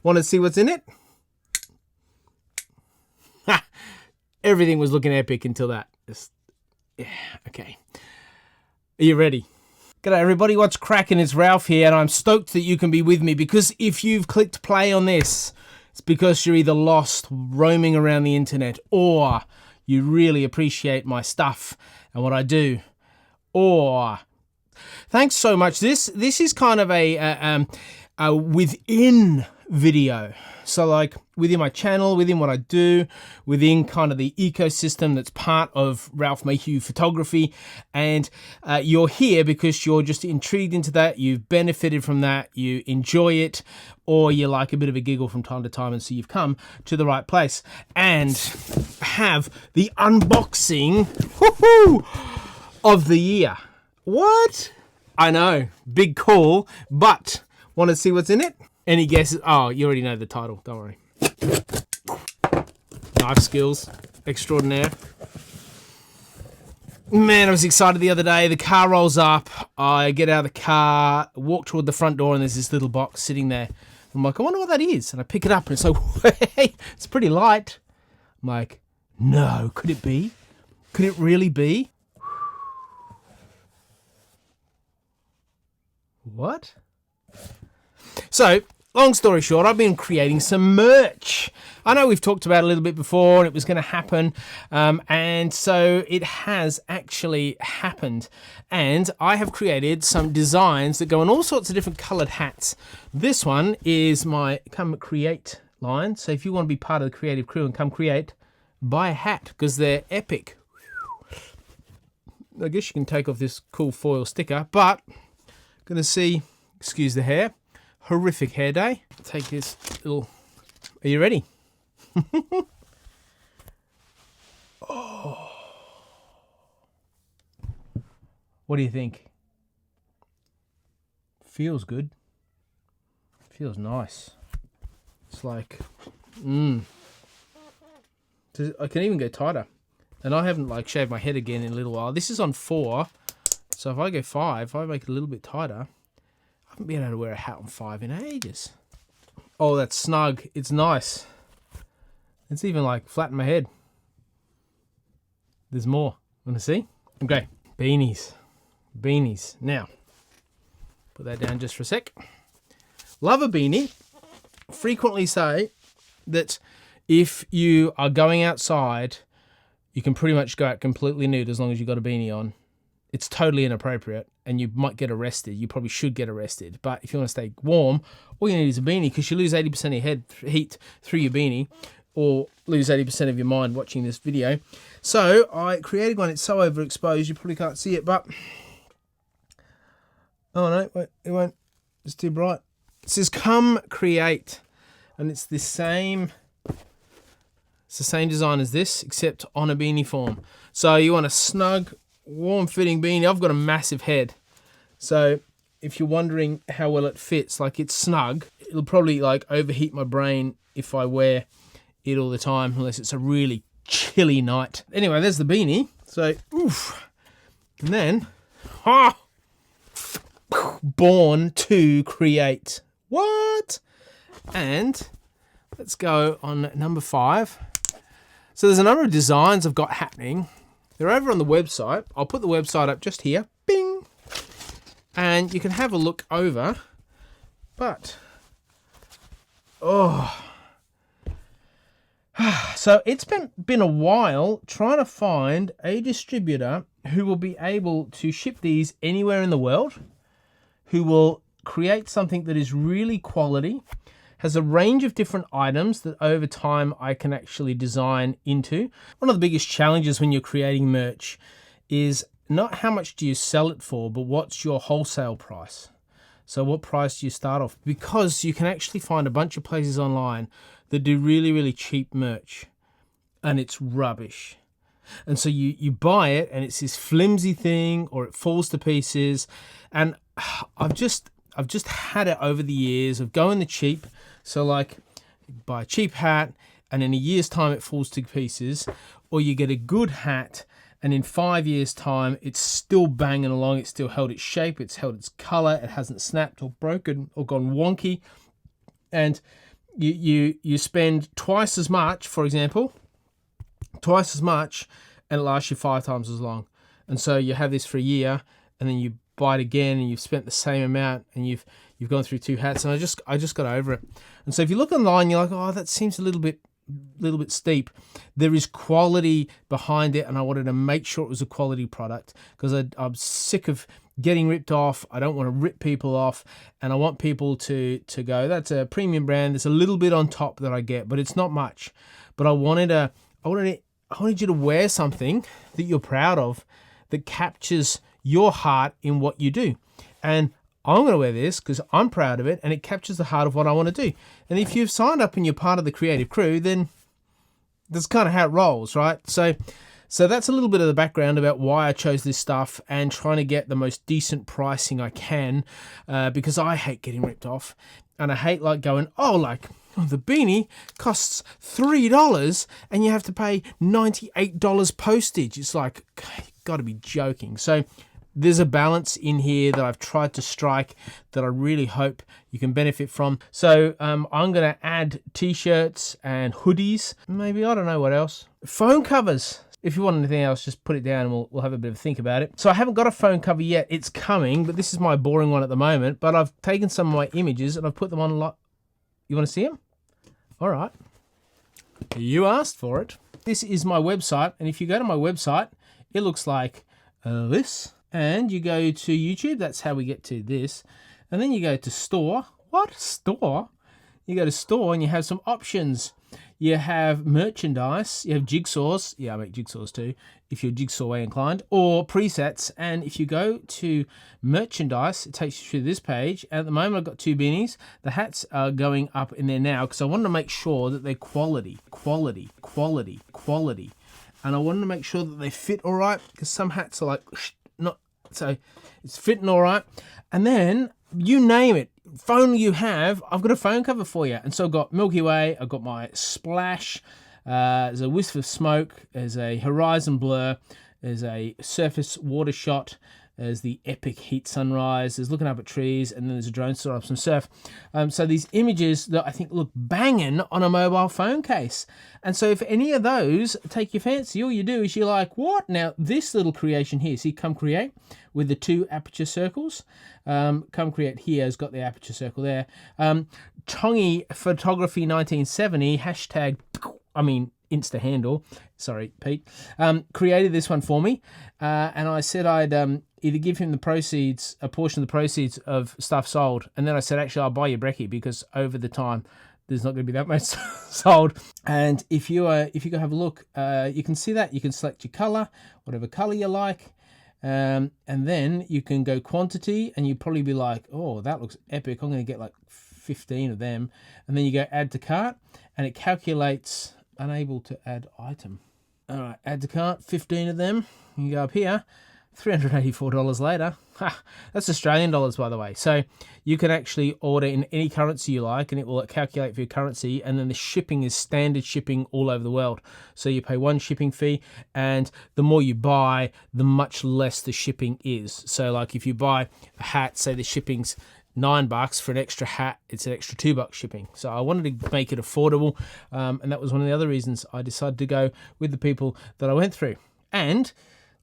Want to see what's in it? Ha! Everything was looking epic until that. Yeah, okay. Are you ready? G'day everybody, what's cracking? It's Ralph here, and I'm stoked that you can be with me, because if you've clicked play on this, it's because you're either lost roaming around the internet, or you really appreciate my stuff and what I do, or thanks so much. This is kind of a within video. So like within my channel, within what I do, within kind of the ecosystem that's part of Ralph Mayhew Photography. And you're here because you're just intrigued into that, you've benefited from that, you enjoy it, or you like a bit of a giggle from time to time, and so you've come to the right place and have the unboxing of the year. What? I know, big call, but want to see what's in it? Any guesses? Oh, you already know the title, don't worry. Knife skills extraordinaire. Man, I was excited the other day. The car rolls up, I get out of the car, walk toward the front door, and there's this little box sitting there. I'm like, I wonder what that is. And I pick it up, and it's like, hey, it's pretty light. I'm like, no, could it be? Could it really be? What? So, long story short, I've been creating some merch. I know we've talked about it a little bit before, and it was going to happen, and so it has actually happened. And I have created some designs that go on all sorts of different coloured hats. This one is my Come Create line, so if you want to be part of the creative crew and come create, buy a hat, because they're epic. I guess you can take off this cool foil sticker, but going to see, excuse the hair, horrific hair day. Take this little, are you ready? Oh. What do you think? Feels good. Feels nice. It's like, I can even go tighter. And I haven't like shaved my head again in a little while. This is on 4. So if I go 5, if I make it a little bit tighter, I haven't been able to wear a hat on 5 in ages. Oh, that's snug. It's nice. It's even like flat in my head. There's more. Want to see? Okay. Beanies. Beanies. Now, put that down just for a sec. Love a beanie. Frequently say that if you are going outside, you can pretty much go out completely nude as long as you've got a beanie on. It's totally inappropriate, and you might get arrested. You probably should get arrested. But if you want to stay warm, all you need is a beanie, because you lose 80% of your head heat through your beanie, or lose 80% of your mind watching this video. So I created one. It's so overexposed you probably can't see it, but oh no, wait, it won't. It's too bright. It says Come Create, and it's the same. It's the same design as this, except on a beanie form. So you want a snug, warm-fitting beanie. I've got a massive head, so if you're wondering how well it fits, like it's snug. It'll probably like overheat my brain if I wear it all the time, unless it's a really chilly night. Anyway, there's the beanie. So, oof, and then, born to create. What? And let's go on number 5. So there's a number of designs I've got happening. They're over on the website. I'll put the website up just here. Bing! And you can have a look over. But, oh. So it's been a while trying to find a distributor who will be able to ship these anywhere in the world, who will create something that is really quality, has a range of different items that over time I can actually design into. One of the biggest challenges when you're creating merch is not how much do you sell it for, but what's your wholesale price. So what price do you start off? Because you can actually find a bunch of places online that do really, really cheap merch, and it's rubbish. And so you buy it, and it's this flimsy thing, or it falls to pieces. And I've just had it over the years of going the cheap. So like, buy a cheap hat, and in a year's time it falls to pieces, or you get a good hat, and in 5 years' time it's still banging along. It's still held its shape, it's held its color, it hasn't snapped or broken or gone wonky. And you spend twice as much, for example, twice as much, and it lasts you 5 times as long. And so you have this for a year, and then you buy it again, and you've spent the same amount, and you've gone through 2 hats, and I just got over it. And so if you look online, you're like, oh, that seems a little bit steep. There is quality behind it, and I wanted to make sure it was a quality product because I'm sick of getting ripped off. I don't want to rip people off, and I want people to go, that's a premium brand. There's a little bit on top that I get, but it's not much. But I wanted you to wear something that you're proud of, that captures your heart in what you do. And I'm going to wear this because I'm proud of it, and it captures the heart of what I want to do. And if you've signed up and you're part of the creative crew, then that's kind of how it rolls, right? So that's a little bit of the background about why I chose this stuff and trying to get the most decent pricing I can, because I hate getting ripped off, and I hate going, the beanie costs $3 and you have to pay $98 postage. It's like, you've got to be joking. So there's a balance in here that I've tried to strike that I really hope you can benefit from. So I'm going to add t-shirts and hoodies. Maybe, I don't know what else. Phone covers. If you want anything else, just put it down and we'll have a bit of a think about it. So I haven't got a phone cover yet. It's coming, but this is my boring one at the moment. But I've taken some of my images and I've put them on a lot. You want to see them? All right. You asked for it. This is my website. And if you go to my website, it looks like this. And you go to YouTube, that's how we get to this. And then you go to store. What? Store? You go to store and you have some options. You have merchandise, you have jigsaws. Yeah, I make jigsaws too, if you're jigsaw way inclined, or presets. And if you go to merchandise, it takes you through this page. And at the moment, I've got 2 beanies. The hats are going up in there now because I wanted to make sure that they're quality. And I wanted to make sure that they fit all right, because some hats are like, not, so it's fitting all right. And then you name it, phone you have, I've got a phone cover for you. And so I've got Milky Way, I've got my Splash, there's a Wisp of Smoke, there's a Horizon Blur, there's a Surface Water Shot, there's the Epic Heat Sunrise, there's Looking Up at Trees, and then there's a drone shot of some surf. So these images that I think look banging on a mobile phone case. And so if any of those take your fancy, all you do is you're like, what? Now, this little creation here, see, Come Create, with the 2 aperture circles. Come Create here has got the aperture circle there. Tongi Photography 1970, hashtag, Insta handle, sorry, Pete, created this one for me. And I said I'd either give him the proceeds, a portion of the proceeds of stuff sold. And then I said, actually, I'll buy you brekkie because over the time, there's not going to be that much sold. And if you go have a look, you can see that. You can select your color, whatever color you like. And then you can go quantity, and you'd probably be like, oh, that looks epic. I'm going to get like 15 of them. And then you go add to cart, and it calculates unable to add item. All right, add to cart, 15 of them. You go up here, $384 later. Ha, that's Australian dollars, by the way. So you can actually order in any currency you like, and it will calculate for your currency. And then the shipping is standard shipping all over the world. So you pay 1 shipping fee, and the more you buy, the much less the shipping is. So like if you buy a hat, say the shipping's $9 for an extra hat, it's an extra $2 shipping. So I wanted to make it affordable, and that was one of the other reasons I decided to go with the people that I went through. And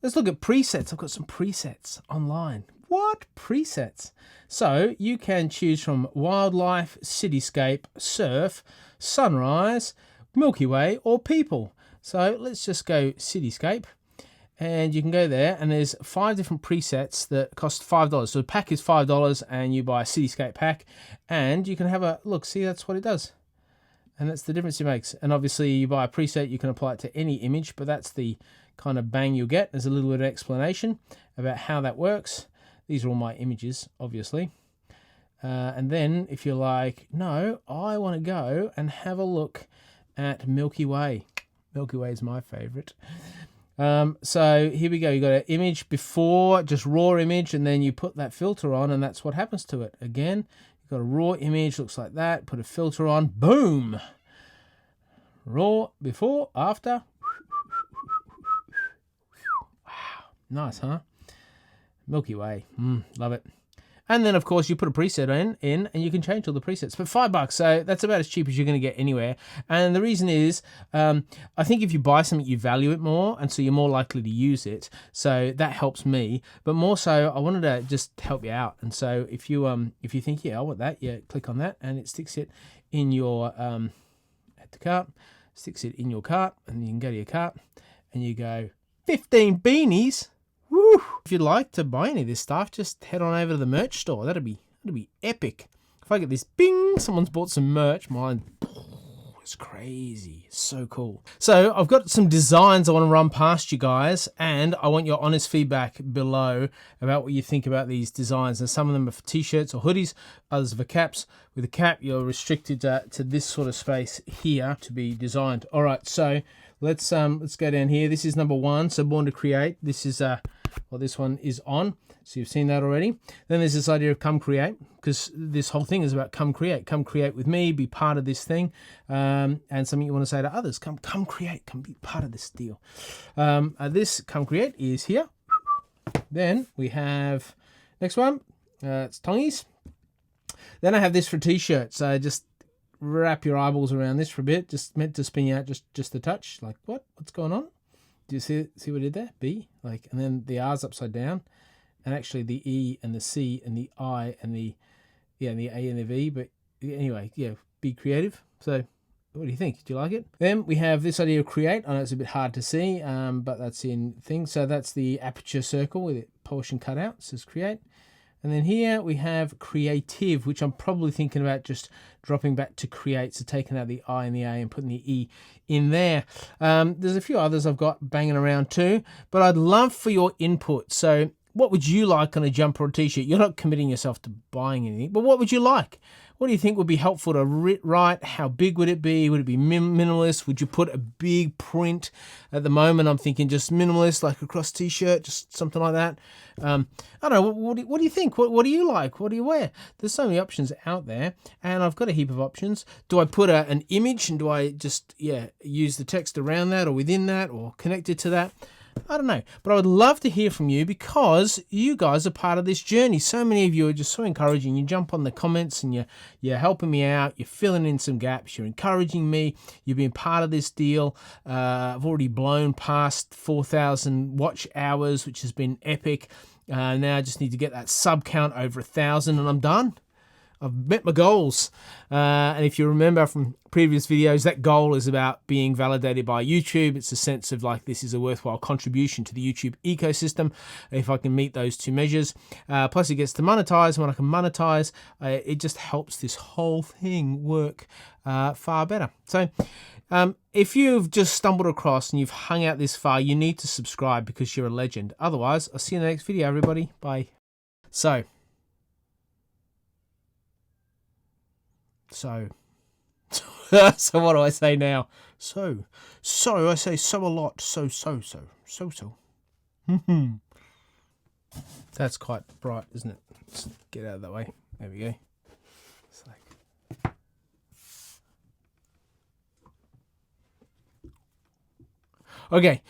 let's look at presets. I've got some presets online. What? Presets? So you can choose from wildlife, cityscape, surf, sunrise, Milky Way, or people. So let's just go cityscape. And you can go there, and there's 5 different presets that cost $5. So the pack is $5, and you buy a cityscape pack, and you can have a look. See, that's what it does. And that's the difference it makes. And obviously, you buy a preset, you can apply it to any image, but that's the kind of bang you'll get. There's a little bit of explanation about how that works. These are all my images, obviously. And then if you're like, no, I want to go and have a look at Milky Way. Milky Way is my favorite. So here we go. You got an image before, just raw image, and then you put that filter on, and that's what happens to it. Again, you've got a raw image, looks like that. Put a filter on, boom. Raw before, after. Wow, nice, huh? Milky Way, love it. And then, of course, you put a preset in and you can change all the presets for $5. So that's about as cheap as you're going to get anywhere. And the reason is, I think if you buy something, you value it more, and so you're more likely to use it. So that helps me. But more so, I wanted to just help you out. And so if you think, yeah, I want that, yeah, click on that, and it sticks it in your add to cart, sticks it in your cart, and you can go to your cart and you go 15 beanies. Woo! If you'd like to buy any of this stuff, just head on over to the merch store. That'd be epic. If I get this, bing, someone's bought some merch, mine, it's crazy. It's so cool. So I've got some designs I want to run past you guys, and I want your honest feedback below about what you think about these designs. And some of them are for t-shirts or hoodies, others are for caps. With a cap, you're restricted to this sort of space here to be designed. All right, so let's go down here. This is number 1, so Born to Create. This is well, this one is on, so you've seen that already. Then there's this idea of come create, because this whole thing is about come create with me, be part of this thing, and something you want to say to others. Come create, come be part of this deal. This come create is here. Then we have next one. It's tongies. Then I have this for t-shirts. So just wrap your eyeballs around this for a bit. Just meant to spin you out just a touch. Like what's going on? Do you see what I did there? B, like, and then the R's upside down, and actually the E and the C and the I and the and the A and the V. But anyway, yeah, be creative. So what do you think? Do you like it? Then we have this idea of create. I know it's a bit hard to see, but that's in things. So that's the aperture circle with it portion cut out. It says create. And then here we have creative, which I'm probably thinking about just dropping back to create. So taking out the I and the A and putting the E in there. There's a few others I've got banging around too, but I'd love for your input. So what would you like on a jumper or t-shirt? You're not committing yourself to buying anything, but what would you like? What do you think would be helpful to write? How big would it be? Would it be minimalist? Would you put a big print? At the moment, I'm thinking just minimalist, like across t-shirt, just something like that. I don't know. What do you think? What do you like? What do you wear? There's so many options out there, and I've got a heap of options. Do I put an image, and do I just use the text around that, or within that, or connected to that? I don't know, but I would love to hear from you, because you guys are part of this journey. So many of you are just so encouraging. You jump on the comments and you're helping me out. You're filling in some gaps. You're encouraging me. You've been part of this deal. I've already blown past 4,000 watch hours, which has been epic. Now I just need to get that sub count over 1,000 and I'm done. I've met my goals. And if you remember from previous videos, that goal is about being validated by YouTube. It's a sense of like, this is a worthwhile contribution to the YouTube ecosystem if I can meet those two measures. Plus it gets to monetize. When I can monetize, it just helps this whole thing work far better. So if you've just stumbled across and you've hung out this far, you need to subscribe because you're a legend. Otherwise, I'll see you in the next video, everybody. Bye. So what do I say now? So I say so a lot. So. That's quite bright, isn't it? Let's get out of that way. There we go. It's like... Okay,